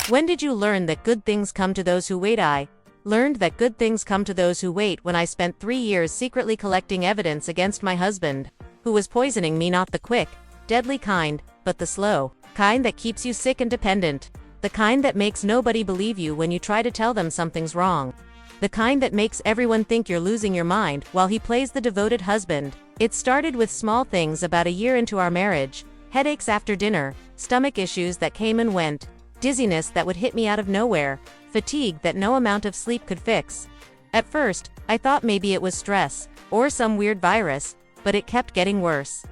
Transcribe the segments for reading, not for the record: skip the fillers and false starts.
When did you learn that good things come to those who wait? I learned that good things come to those who wait when I spent 3 years secretly collecting evidence against my husband, who was poisoning me, not the quick, deadly kind, but the slow kind that keeps you sick and dependent. The kind that makes nobody believe you when you try to tell them something's wrong. The kind that makes everyone think you're losing your mind while he plays the devoted husband. It started with small things about a year into our marriage. Headaches after dinner, stomach issues that came and went, dizziness that would hit me out of nowhere, fatigue that no amount of sleep could fix. At first, I thought maybe it was stress, or some weird virus, but it kept getting worse.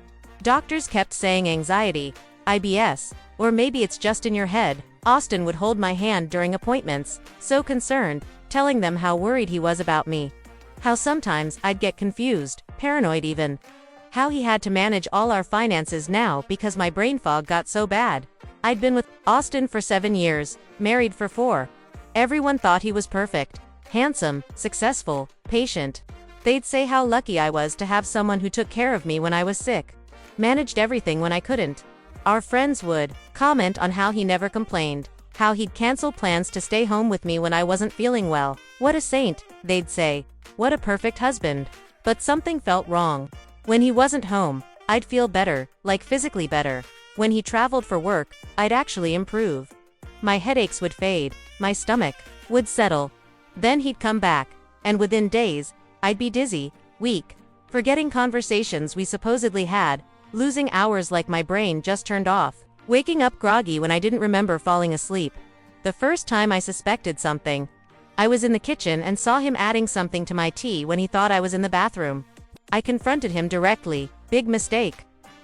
Doctors kept saying anxiety, IBS, or maybe it's just in your head. Austin would hold my hand during appointments, so concerned, telling them how worried he was about me. How sometimes I'd get confused, paranoid even. How he had to manage all our finances now because my brain fog got so bad. I'd been with Austin for 7 years, married for 4. Everyone thought he was perfect, handsome, successful, patient. They'd say how lucky I was to have someone who took care of me when I was sick, managed everything when I couldn't. Our friends would comment on how he never complained, how he'd cancel plans to stay home with me when I wasn't feeling well. What a saint, they'd say. What a perfect husband. But something felt wrong. When he wasn't home, I'd feel better, like physically better. When he traveled for work, I'd actually improve. My headaches would fade, my stomach would settle. Then he'd come back, and within days, I'd be dizzy, weak, forgetting conversations we supposedly had, losing hours like my brain just turned off, waking up groggy when I didn't remember falling asleep. The first time I suspected something, I was in the kitchen and saw him adding something to my tea when he thought I was in the bathroom. I confronted him directly. Big mistake.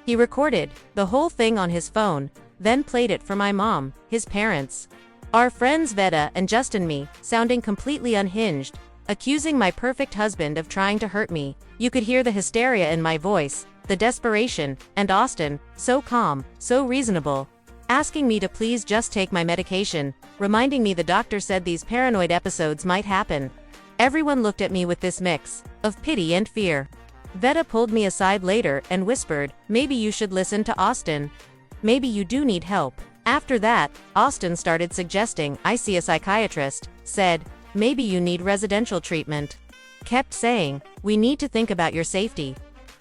He recorded the whole thing on his phone, then played it for my mom, his parents, our friends Veda and Justin, me, sounding completely unhinged, accusing my perfect husband of trying to hurt me. You could hear the hysteria in my voice, the desperation, and Austin, so calm, so reasonable, asking me to please just take my medication, reminding me the doctor said these paranoid episodes might happen. Everyone looked at me with this mix of pity and fear. Veda pulled me aside later and whispered, maybe you should listen to Austin. Maybe you do need help. After that, Austin started suggesting I see a psychiatrist, said, maybe you need residential treatment. Kept saying, we need to think about your safety.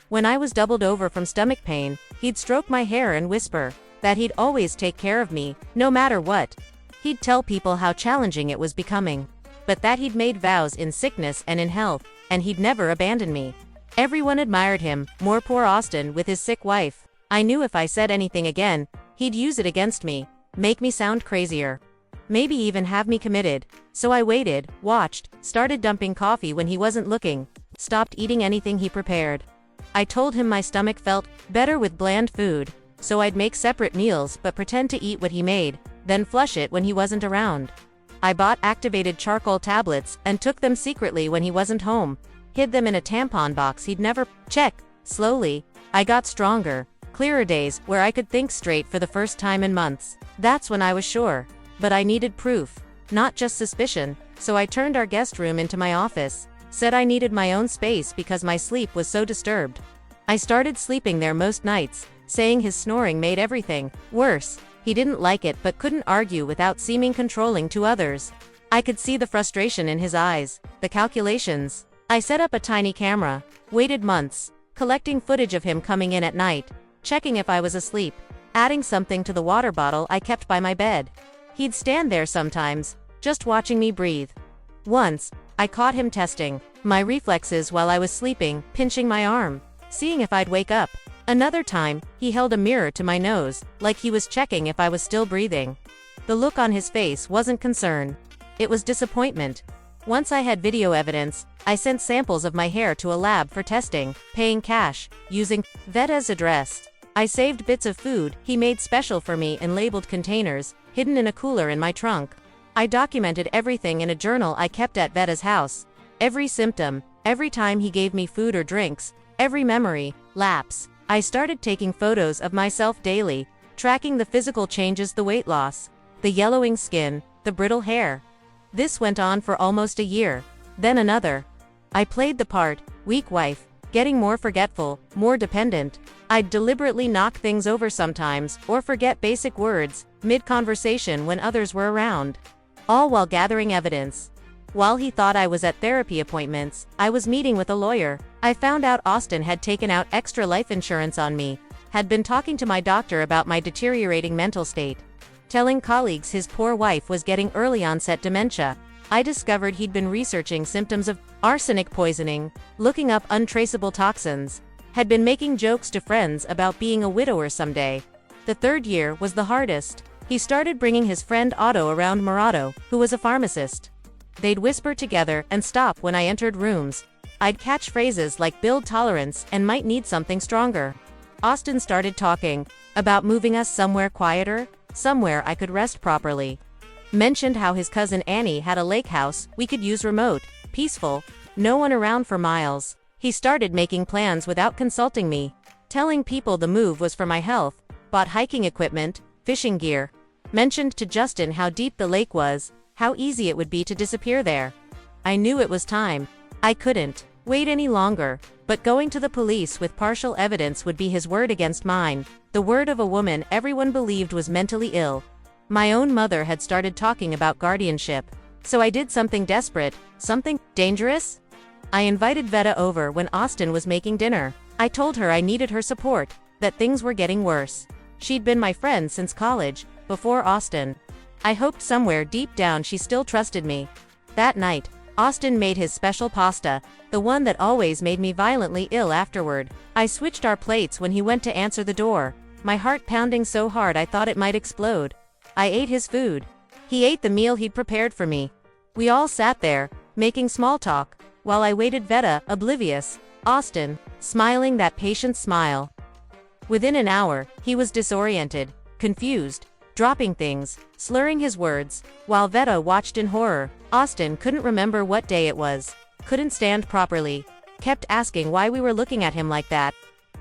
When I was doubled over from stomach pain, he'd stroke my hair and whisper that he'd always take care of me, no matter what. He'd tell people how challenging it was becoming, but that he'd made vows in sickness and in health, and he'd never abandon me. Everyone admired him, more poor Austin with his sick wife. I knew if I said anything again, he'd use it against me, make me sound crazier, maybe even have me committed. So I waited, watched, started dumping coffee when he wasn't looking, stopped eating anything he prepared. I told him my stomach felt better with bland food, so I'd make separate meals but pretend to eat what he made, then flush it when he wasn't around. I bought activated charcoal tablets and took them secretly when he wasn't home, hid them in a tampon box he'd never check. Slowly, I got stronger, clearer days where I could think straight for the first time in months. That's when I was sure. But I needed proof, not just suspicion, so I turned our guest room into my office, said I needed my own space because my sleep was so disturbed. I started sleeping there most nights, saying his snoring made everything worse. He didn't like it but couldn't argue without seeming controlling to others. I could see the frustration in his eyes, the calculations. I set up a tiny camera, waited months, collecting footage of him coming in at night, checking if I was asleep, adding something to the water bottle I kept by my bed. He'd stand there sometimes, just watching me breathe. Once, I caught him testing my reflexes while I was sleeping, pinching my arm, seeing if I'd wake up. Another time, he held a mirror to my nose, like he was checking if I was still breathing. The look on his face wasn't concern. It was disappointment. Once I had video evidence, I sent samples of my hair to a lab for testing, paying cash, using Veda's address. I saved bits of food he made special for me in labeled containers, hidden in a cooler in my trunk. I documented everything in a journal I kept at Veda's house. Every symptom, every time he gave me food or drinks, every memory lapse. I started taking photos of myself daily, tracking the physical changes, the weight loss, the yellowing skin, the brittle hair. This went on for almost a year. Then another. I played the part, weak wife, getting more forgetful, more dependent. I'd deliberately knock things over sometimes, or forget basic words, mid-conversation when others were around. All while gathering evidence. While he thought I was at therapy appointments, I was meeting with a lawyer. I found out Austin had taken out extra life insurance on me, had been talking to my doctor about my deteriorating mental state, telling colleagues his poor wife was getting early onset dementia. I discovered he'd been researching symptoms of arsenic poisoning, looking up untraceable toxins, had been making jokes to friends about being a widower someday. The third year was the hardest. He started bringing his friend Otto around Murado, who was a pharmacist. They'd whisper together and stop when I entered rooms. I'd catch phrases like build tolerance and might need something stronger. Austin started talking about moving us somewhere quieter, somewhere I could rest properly. Mentioned how his cousin Annie had a lake house we could use remote, peaceful, no one around for miles. He started making plans without consulting me, telling people the move was for my health, bought hiking equipment, fishing gear. Mentioned to Justin how deep the lake was, how easy it would be to disappear there. I knew it was time. I couldn't wait any longer, but going to the police with partial evidence would be his word against mine, the word of a woman everyone believed was mentally ill. My own mother had started talking about guardianship, so I did something desperate, something dangerous. I invited Veta over when Austin was making dinner. I told her I needed her support, that things were getting worse. She'd been my friend since college, before Austin. I hoped somewhere deep down she still trusted me. That night, Austin made his special pasta, the one that always made me violently ill afterward. I switched our plates when he went to answer the door, my heart pounding so hard I thought it might explode. I ate his food. He ate the meal he'd prepared for me. We all sat there, making small talk, while I waited. Veta, oblivious. Austin, smiling that patient smile. Within an hour, he was disoriented, confused, dropping things, slurring his words, while Veta watched in horror. Austin couldn't remember what day it was, couldn't stand properly, kept asking why we were looking at him like that.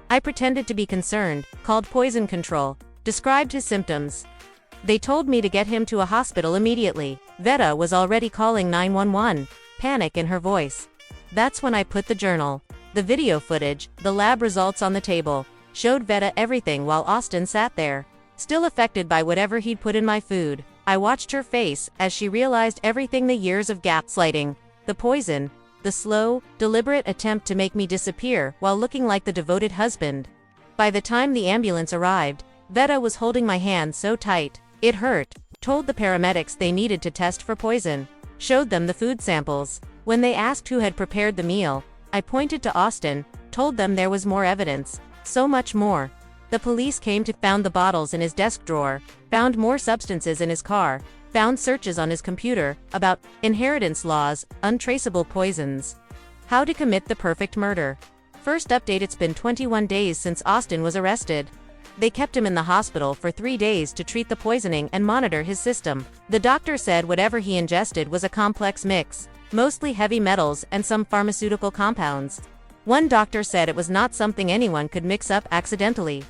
I pretended to be concerned, called poison control, described his symptoms. They told me to get him to a hospital immediately. Veta was already calling 911, panic in her voice. That's when I put the journal, the video footage, the lab results on the table, showed Veta everything while Austin sat there, still affected by whatever he'd put in my food. I watched her face as she realized everything: the years of gaslighting, the poison, the slow, deliberate attempt to make me disappear while looking like the devoted husband. By the time the ambulance arrived, Veta was holding my hand so tight, it hurt, told the paramedics they needed to test for poison, showed them the food samples. When they asked who had prepared the meal, I pointed to Austin, told them there was more evidence, so much more. The police came to found the bottles in his desk drawer, found more substances in his car, found searches on his computer about inheritance laws, untraceable poisons. How to commit the perfect murder. First update: it's been 21 days since Austin was arrested. They kept him in the hospital for 3 days to treat the poisoning and monitor his system. The doctor said whatever he ingested was a complex mix, mostly heavy metals and some pharmaceutical compounds. One doctor said it was not something anyone could mix up accidentally.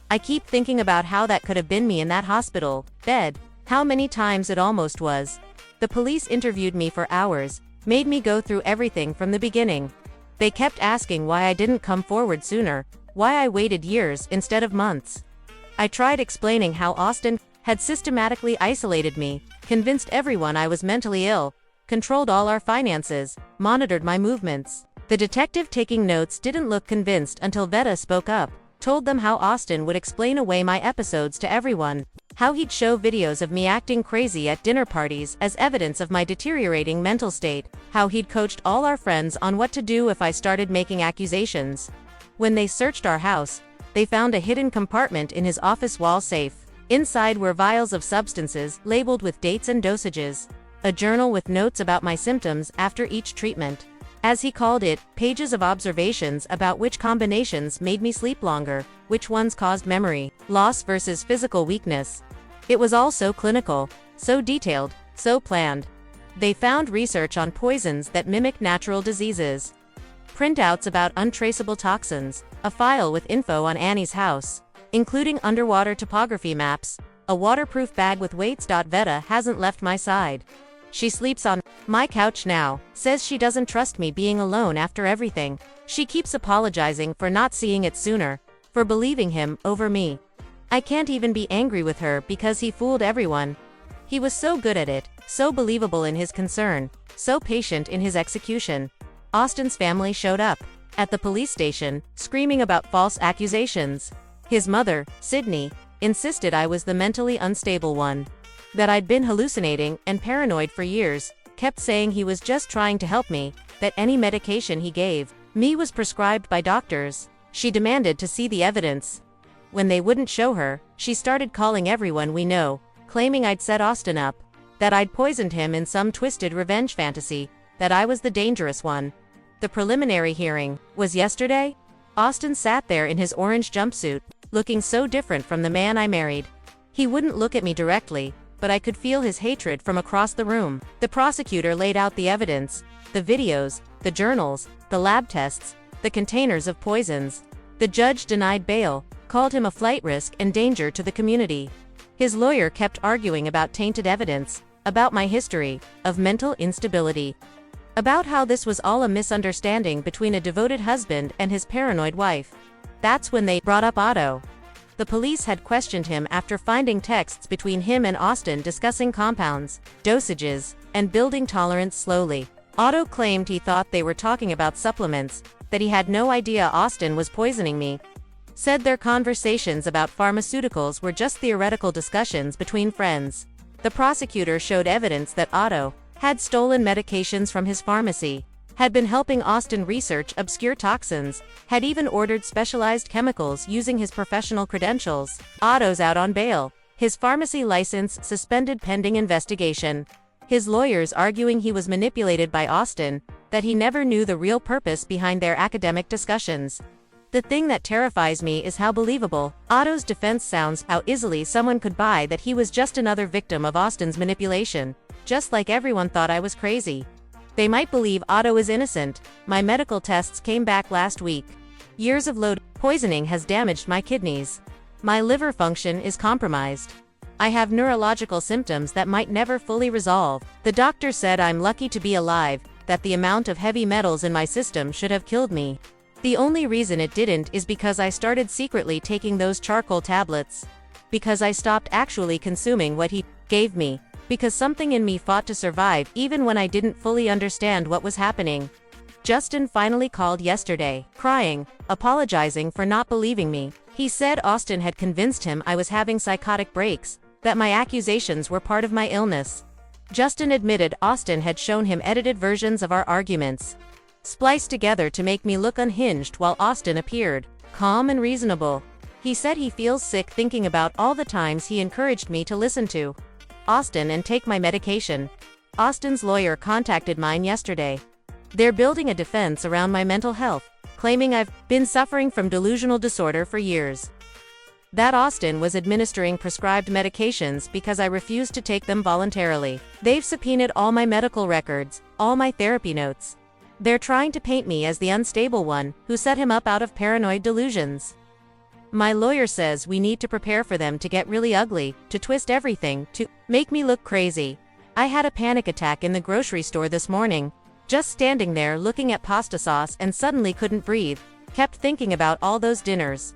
I keep thinking about how that could have been me in that hospital bed, how many times it almost was. The police interviewed me for hours, made me go through everything from the beginning. They kept asking why I didn't come forward sooner, why I waited years instead of months. I tried explaining how Austin had systematically isolated me, convinced everyone I was mentally ill, controlled all our finances, monitored my movements. The detective taking notes didn't look convinced until Veta spoke up, told them how Austin would explain away my episodes to everyone, how he'd show videos of me acting crazy at dinner parties as evidence of my deteriorating mental state, how he'd coached all our friends on what to do if I started making accusations. When they searched our house, they found a hidden compartment in his office wall safe. Inside were vials of substances labeled with dates and dosages, a journal with notes about my symptoms after each treatment. As he called it, pages of observations about which combinations made me sleep longer, which ones caused memory loss versus physical weakness. It was all so clinical, so detailed, so planned. They found research on poisons that mimic natural diseases, printouts about untraceable toxins, a file with info on Annie's house, including underwater topography maps, a waterproof bag with weights. Veta hasn't left my side. She sleeps on my couch now, says she doesn't trust me being alone after everything. She keeps apologizing for not seeing it sooner, for believing him over me. I can't even be angry with her because he fooled everyone. He was so good at it, so believable in his concern, so patient in his execution. Austin's family showed up at the police station, screaming about false accusations. His mother, Sydney, insisted I was the mentally unstable one. That I'd been hallucinating and paranoid for years, kept saying he was just trying to help me, that any medication he gave me was prescribed by doctors. She demanded to see the evidence. When they wouldn't show her, she started calling everyone we know, claiming I'd set Austin up, that I'd poisoned him in some twisted revenge fantasy, that I was the dangerous one. The preliminary hearing was yesterday. Austin sat there in his orange jumpsuit, looking so different from the man I married. He wouldn't look at me directly, but I could feel his hatred from across the room. The prosecutor laid out the evidence, the videos, the journals, the lab tests, the containers of poisons. The judge denied bail, called him a flight risk and danger to the community. His lawyer kept arguing about tainted evidence, about my history of mental instability, about how this was all a misunderstanding between a devoted husband and his paranoid wife. That's when they brought up Otto. The police had questioned him after finding texts between him and Austin discussing compounds, dosages, and building tolerance slowly. Otto claimed he thought they were talking about supplements, that he had no idea Austin was poisoning me. Said their conversations about pharmaceuticals were just theoretical discussions between friends. The prosecutor showed evidence that Otto had stolen medications from his pharmacy, had been helping Austin research obscure toxins, had even ordered specialized chemicals using his professional credentials. Otto's out on bail, his pharmacy license suspended pending investigation. His lawyers arguing he was manipulated by Austin, that he never knew the real purpose behind their academic discussions. The thing that terrifies me is how believable Otto's defense sounds, how easily someone could buy that he was just another victim of Austin's manipulation, just like everyone thought I was crazy. They might believe Otto is innocent. My medical tests came back last week. Years of load poisoning has damaged my kidneys. My liver function is compromised. I have neurological symptoms that might never fully resolve. The doctor said I'm lucky to be alive, that the amount of heavy metals in my system should have killed me. The only reason it didn't is because I started secretly taking those charcoal tablets. Because I stopped actually consuming what he gave me. Because something in me fought to survive even when I didn't fully understand what was happening. Justin finally called yesterday, crying, apologizing for not believing me. He said Austin had convinced him I was having psychotic breaks, that my accusations were part of my illness. Justin admitted Austin had shown him edited versions of our arguments, spliced together to make me look unhinged, while Austin appeared calm and reasonable. He said he feels sick thinking about all the times he encouraged me to listen to Austin and take my medication. Austin's lawyer contacted mine yesterday. They're building a defense around my mental health, claiming I've been suffering from delusional disorder for years. That Austin was administering prescribed medications because I refused to take them voluntarily. They've subpoenaed all my medical records, all my therapy notes. They're trying to paint me as the unstable one who set him up out of paranoid delusions. My lawyer says we need to prepare for them to get really ugly, to twist everything, to make me look crazy. I had a panic attack in the grocery store this morning, just standing there looking at pasta sauce and suddenly couldn't breathe, kept thinking about all those dinners.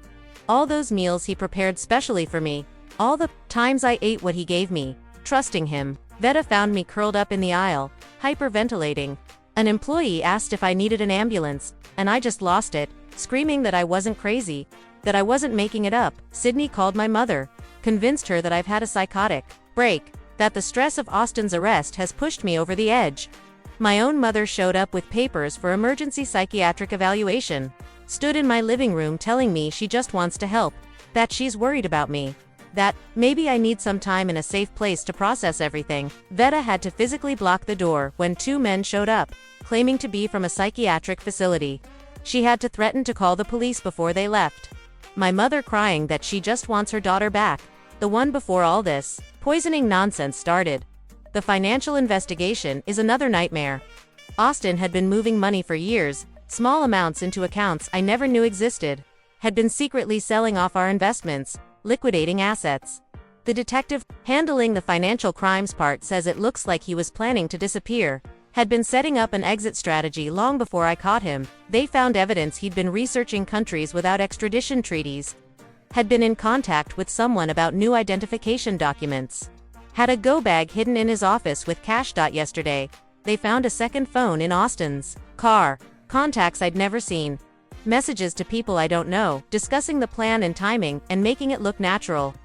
All those meals he prepared specially for me, all the times I ate what he gave me, trusting him. Veta found me curled up in the aisle, hyperventilating. An employee asked if I needed an ambulance, and I just lost it, screaming that I wasn't crazy, that I wasn't making it up. Sydney called my mother, convinced her that I've had a psychotic break, that the stress of Austin's arrest has pushed me over the edge. My own mother showed up with papers for emergency psychiatric evaluation, stood in my living room telling me she just wants to help, that she's worried about me, that maybe I need some time in a safe place to process everything. Veta had to physically block the door when two men showed up, claiming to be from a psychiatric facility. She had to threaten to call the police before they left. My mother crying that she just wants her daughter back, the one before all this poisoning nonsense started. The financial investigation is another nightmare. Austin had been moving money for years, small amounts into accounts I never knew existed, had been secretly selling off our investments, liquidating assets. The detective handling the financial crimes part says it looks like he was planning to disappear, had been setting up an exit strategy long before I caught him. They found evidence he'd been researching countries without extradition treaties, Had been in contact with someone about new identification documents. Had a go bag hidden in his office with cash. Yesterday, they found a second phone in Austin's car. Contacts I'd never seen. Messages to people I don't know, discussing the plan and timing, and making it look natural.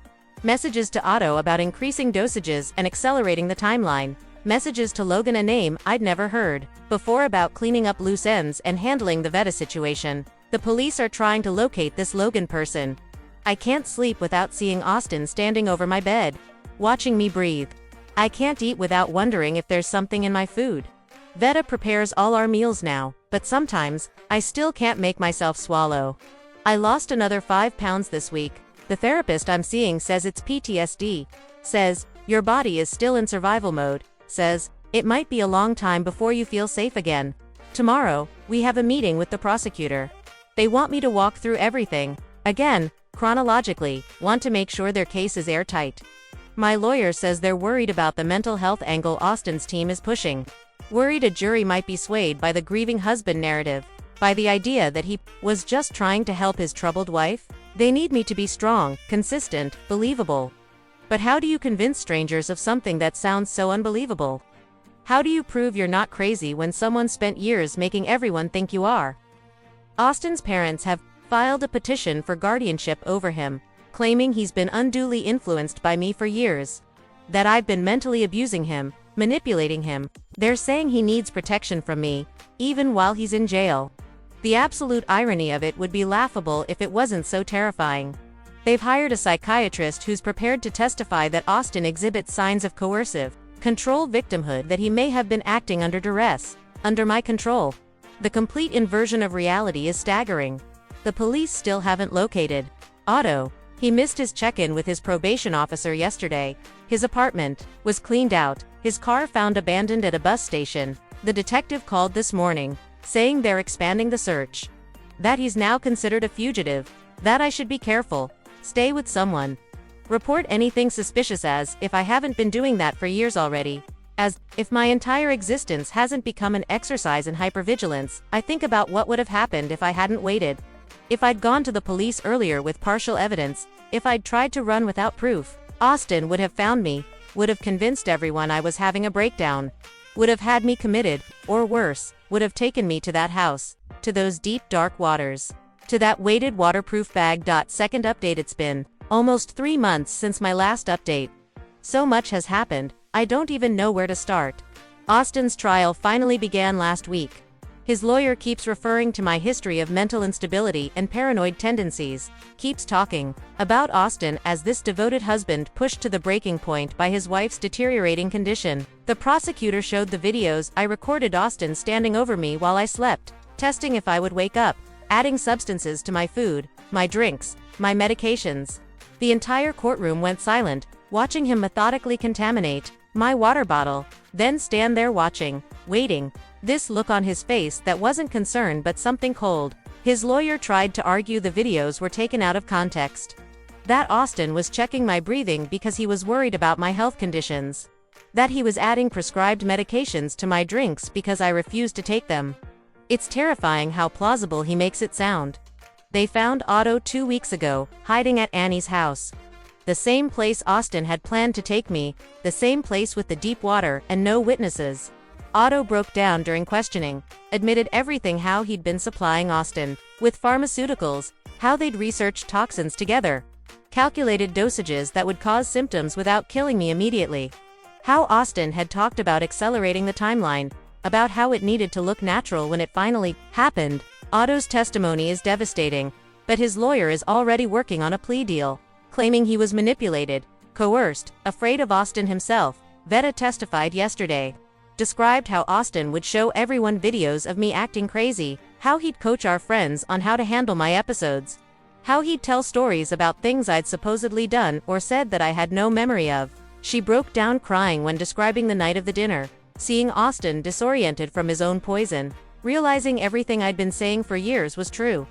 Messages to Otto about increasing dosages and accelerating the timeline. Messages to Logan, a name I'd never heard before, about cleaning up loose ends and handling the Veta situation. The police are trying to locate this Logan person. I can't sleep without seeing Austin standing over my bed, watching me breathe. I can't eat without wondering if there's something in my food. Veta prepares all our meals now, but sometimes, I still can't make myself swallow. I lost another 5 pounds this week. The therapist I'm seeing says it's PTSD. Says, your body is still in survival mode. Says, it might be a long time before you feel safe again. Tomorrow, we have a meeting with the prosecutor. They want me to walk through everything, again, chronologically, want to make sure their case is airtight. My lawyer says they're worried about the mental health angle Austin's team is pushing. Worried a jury might be swayed by the grieving husband narrative, by the idea that he was just trying to help his troubled wife. They need me to be strong, consistent, believable. But how do you convince strangers of something that sounds so unbelievable? How do you prove you're not crazy when someone spent years making everyone think you are? Austin's parents have filed a petition for guardianship over him, claiming he's been unduly influenced by me for years. That I've been mentally abusing him, manipulating him. They're saying he needs protection from me, even while he's in jail. The absolute irony of it would be laughable if it wasn't so terrifying. They've hired a psychiatrist who's prepared to testify that Austin exhibits signs of coercive, control victimhood, that he may have been acting under duress, under my control. The complete inversion of reality is staggering. The police still haven't located Otto. He missed his check-in with his probation officer yesterday. His apartment was cleaned out, his car found abandoned at a bus station. The detective called this morning, saying they're expanding the search. That he's now considered a fugitive. That I should be careful, stay with someone. Report anything suspicious, as if I haven't been doing that for years already. As if my entire existence hasn't become an exercise in hypervigilance. I think about what would have happened if I hadn't waited. If I'd gone to the police earlier with partial evidence, if I'd tried to run without proof, Austin would have found me, would have convinced everyone I was having a breakdown, would have had me committed, or worse, would have taken me to that house, to those deep dark waters, to that weighted waterproof bag. Second update. It's been almost 3 months since my last update. So much has happened, I don't even know where to start. Austin's trial finally began last week. His lawyer keeps referring to my history of mental instability and paranoid tendencies, keeps talking about Austin as this devoted husband pushed to the breaking point by his wife's deteriorating condition. The prosecutor showed the videos I recorded Austin standing over me while I slept, testing if I would wake up, adding substances to my food, my drinks, my medications. The entire courtroom went silent, watching him methodically contaminate my water bottle, then stand there watching, waiting. This look on his face that wasn't concern but something cold. His lawyer tried to argue the videos were taken out of context. That Austin was checking my breathing because he was worried about my health conditions. That he was adding prescribed medications to my drinks because I refused to take them. It's terrifying how plausible he makes it sound. They found Otto 2 weeks ago, hiding at Annie's house. The same place Austin had planned to take me, the same place with the deep water and no witnesses. Otto broke down during questioning, admitted everything: how he'd been supplying Austin with pharmaceuticals, how they'd researched toxins together, calculated dosages that would cause symptoms without killing me immediately, how Austin had talked about accelerating the timeline, about how it needed to look natural when it finally happened. Otto's testimony is devastating, but his lawyer is already working on a plea deal, claiming he was manipulated, coerced, afraid of Austin himself. Veta testified yesterday. Described how Austin would show everyone videos of me acting crazy, how he'd coach our friends on how to handle my episodes, how he'd tell stories about things I'd supposedly done or said that I had no memory of. She broke down crying when describing the night of the dinner, seeing Austin disoriented from his own poison, realizing everything I'd been saying for years was true.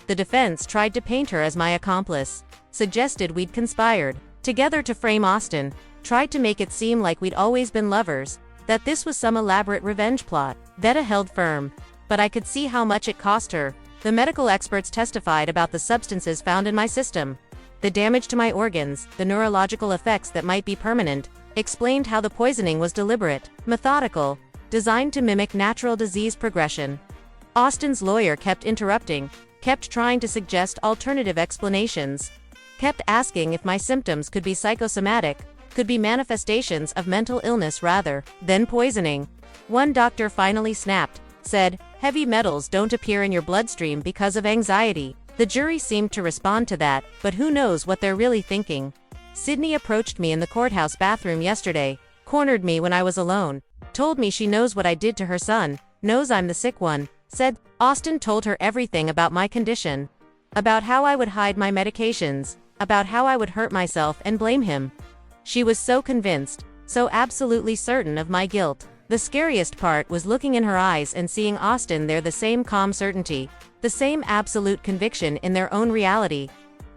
The defense tried to paint her as my accomplice, suggested we'd conspired together to frame Austin, tried to make it seem like we'd always been lovers, that this was some elaborate revenge plot. Veta held firm, but I could see how much it cost her. The medical experts testified about the substances found in my system, the damage to my organs, the neurological effects that might be permanent, explained how the poisoning was deliberate, methodical, designed to mimic natural disease progression. Austin's lawyer kept interrupting, kept trying to suggest alternative explanations, kept asking if my symptoms could be psychosomatic, could be manifestations of mental illness rather than poisoning. One doctor finally snapped, said, "Heavy metals don't appear in your bloodstream because of anxiety." The jury seemed to respond to that, but who knows what they're really thinking. Sydney approached me in the courthouse bathroom yesterday, cornered me when I was alone, told me she knows what I did to her son, knows I'm the sick one, said. Austin told her everything about my condition, about how I would hide my medications, about how I would hurt myself and blame him. She was so convinced, so absolutely certain of my guilt. The scariest part was looking in her eyes and seeing Austin there, the same calm certainty, the same absolute conviction in their own reality.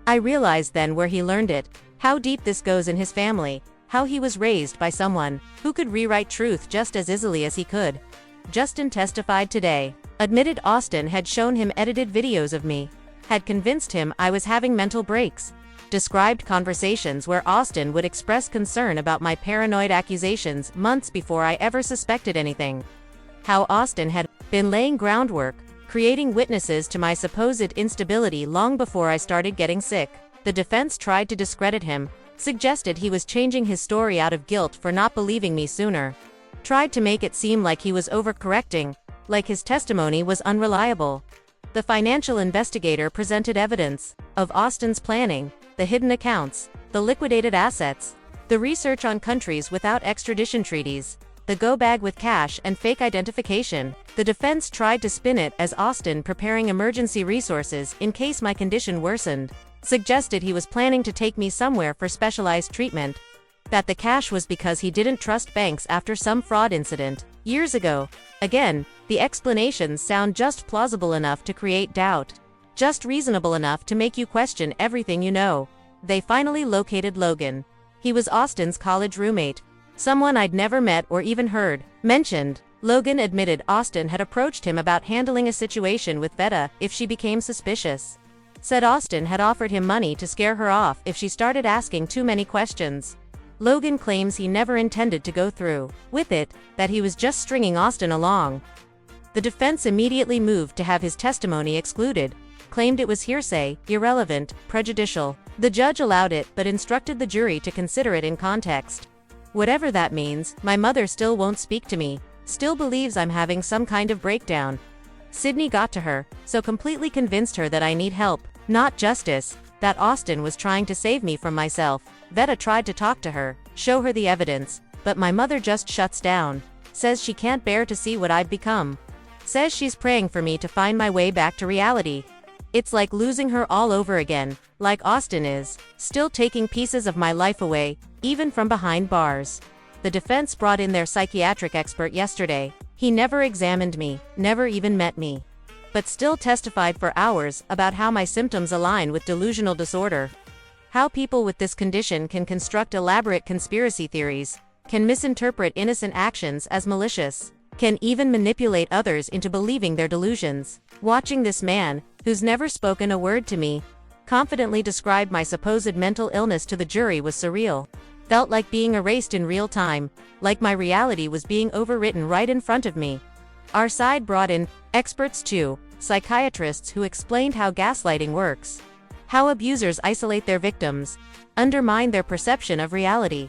I realized then where he learned it, how deep this goes in his family, how he was raised by someone who could rewrite truth just as easily as he could. Justin testified today, admitted Austin had shown him edited videos of me, had convinced him I was having mental breaks, described conversations where Austin would express concern about my paranoid accusations months before I ever suspected anything. How Austin had been laying groundwork, creating witnesses to my supposed instability long before I started getting sick. The defense tried to discredit him, suggested he was changing his story out of guilt for not believing me sooner, tried to make it seem like he was overcorrecting, like his testimony was unreliable. The financial investigator presented evidence of Austin's planning, the hidden accounts, the liquidated assets, the research on countries without extradition treaties, the go bag with cash and fake identification. The defense tried to spin it as Austin preparing emergency resources in case my condition worsened, suggested he was planning to take me somewhere for specialized treatment, that the cash was because he didn't trust banks after some fraud incident years ago. Again, the explanations sound just plausible enough to create doubt, just reasonable enough to make you question everything you know. They finally located Logan. He was Austin's college roommate, someone I'd never met or even heard mentioned. Logan admitted Austin had approached him about handling a situation with Veta if she became suspicious. Said Austin had offered him money to scare her off if she started asking too many questions. Logan claims he never intended to go through with it, that he was just stringing Austin along. The defense immediately moved to have his testimony excluded, claimed it was hearsay, irrelevant, prejudicial. The judge allowed it but instructed the jury to consider it in context. Whatever that means, my mother still won't speak to me, still believes I'm having some kind of breakdown. Sydney got to her, so completely convinced her that I need help, not justice, that Austin was trying to save me from myself. Veta tried to talk to her, show her the evidence, but my mother just shuts down, says she can't bear to see what I've become, says she's praying for me to find my way back to reality. It's like losing her all over again, like Austin is, still taking pieces of my life away, even from behind bars. The defense brought in their psychiatric expert yesterday. He never examined me, never even met me, but still testified for hours about how my symptoms align with delusional disorder. How people with this condition can construct elaborate conspiracy theories, can misinterpret innocent actions as malicious, can even manipulate others into believing their delusions. Watching this man, who's never spoken a word to me, confidently describe my supposed mental illness to the jury was surreal. Felt like being erased in real time, like my reality was being overwritten right in front of me. Our side brought in experts too, psychiatrists who explained how gaslighting works, how abusers isolate their victims, undermine their perception of reality,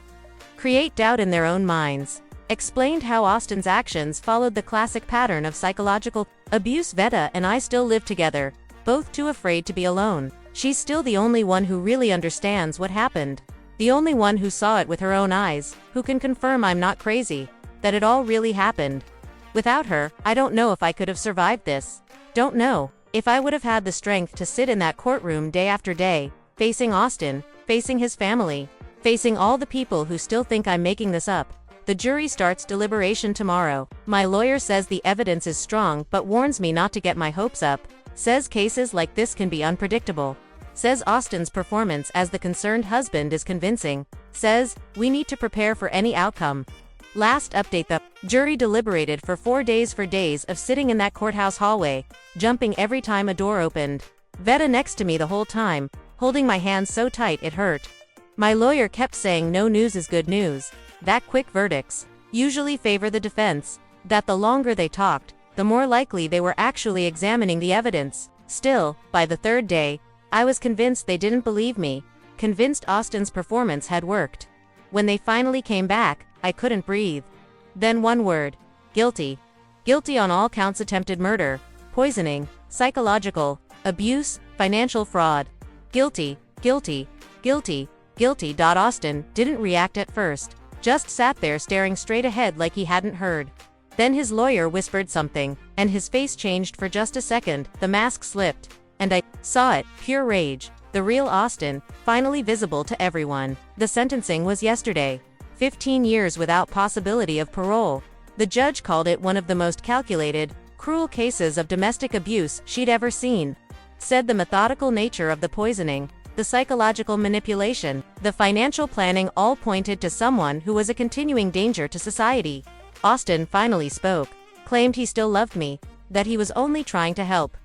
create doubt in their own minds, explained how Austin's actions followed the classic pattern of psychological abuse. Veta and I still live together, both too afraid to be alone. She's still the only one who really understands what happened, the only one who saw it with her own eyes, who can confirm I'm not crazy, that it all really happened. Without her, I don't know if I could have survived this. Don't know if I would have had the strength to sit in that courtroom day after day, facing Austin, facing his family, facing all the people who still think I'm making this up. The jury starts deliberation tomorrow. My lawyer says the evidence is strong but warns me not to get my hopes up, says cases like this can be unpredictable, says Austin's performance as the concerned husband is convincing, says we need to prepare for any outcome. Last update: the jury deliberated for 4 days of sitting in that courthouse hallway, jumping every time a door opened. Veta next to me the whole time, holding my hand so tight it hurt. My lawyer kept saying no news is good news, that quick verdicts usually favor the defense, that the longer they talked, the more likely they were actually examining the evidence. Still, by the third day, I was convinced they didn't believe me, convinced Austin's performance had worked. When they finally came back, I couldn't breathe. Then one word: guilty. Guilty on all counts: attempted murder, poisoning, psychological abuse, financial fraud. Guilty, guilty, guilty, guilty. Austin didn't react at first, just sat there staring straight ahead like he hadn't heard. Then his lawyer whispered something, and his face changed for just a second. The mask slipped, and I saw it, pure rage. The real Austin, finally visible to everyone. The sentencing was yesterday. 15 years without possibility of parole. The judge called it one of the most calculated, cruel cases of domestic abuse she'd ever seen. Said the methodical nature of the poisoning, the psychological manipulation, the financial planning all pointed to someone who was a continuing danger to society. Austin finally spoke, claimed he still loved me, that he was only trying to help,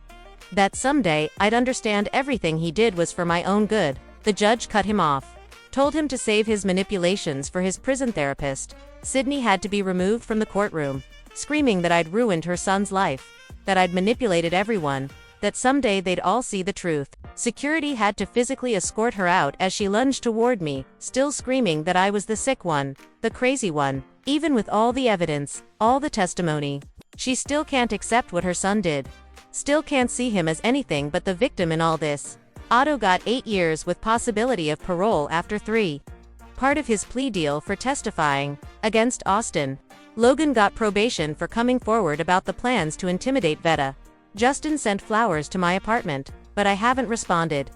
that someday I'd understand everything he did was for my own good. The judge cut him off, told him to save his manipulations for his prison therapist. Sydney had to be removed from the courtroom, screaming that I'd ruined her son's life, that I'd manipulated everyone, that someday they'd all see the truth. Security had to physically escort her out as she lunged toward me, still screaming that I was the sick one, the crazy one. Even with all the evidence, all the testimony, she still can't accept what her son did. Still can't see him as anything but the victim in all this. Otto got 8 years with possibility of parole after 3. Part of his plea deal for testifying against Austin. Logan got probation for coming forward about the plans to intimidate Veta. Justin sent flowers to my apartment, but I haven't responded.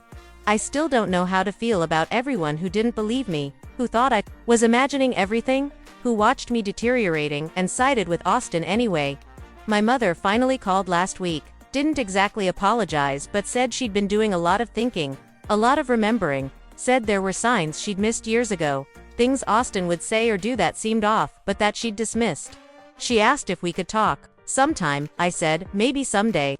I still don't know how to feel about everyone who didn't believe me, who thought I was imagining everything, who watched me deteriorating and sided with Austin anyway. My mother finally called last week. Didn't exactly apologize but said she'd been doing a lot of thinking, a lot of remembering, said there were signs she'd missed years ago, things Austin would say or do that seemed off but that she'd dismissed. She asked if we could talk. Sometime, I said, maybe someday.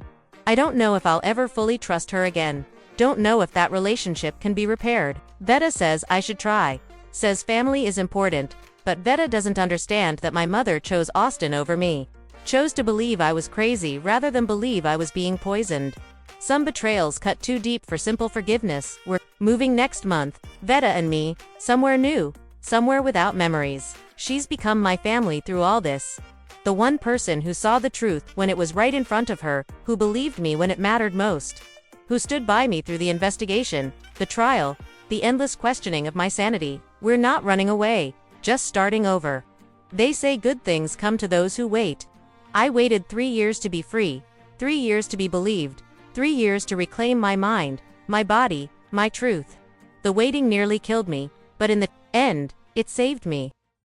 I don't know if I'll ever fully trust her again. Don't know if that relationship can be repaired. Veta says I should try. Says family is important, but Veta doesn't understand that my mother chose Austin over me. Chose to believe I was crazy rather than believe I was being poisoned. Some betrayals cut too deep for simple forgiveness. We're moving next month, Veta and me, somewhere new, somewhere without memories. She's become my family through all this. The one person who saw the truth when it was right in front of her, who believed me when it mattered most, who stood by me through the investigation, the trial, the endless questioning of my sanity. We're not running away, just starting over. They say good things come to those who wait. I waited 3 years to be free, 3 years to be believed, 3 years to reclaim my mind, my body, my truth. The waiting nearly killed me, but in the end, it saved me.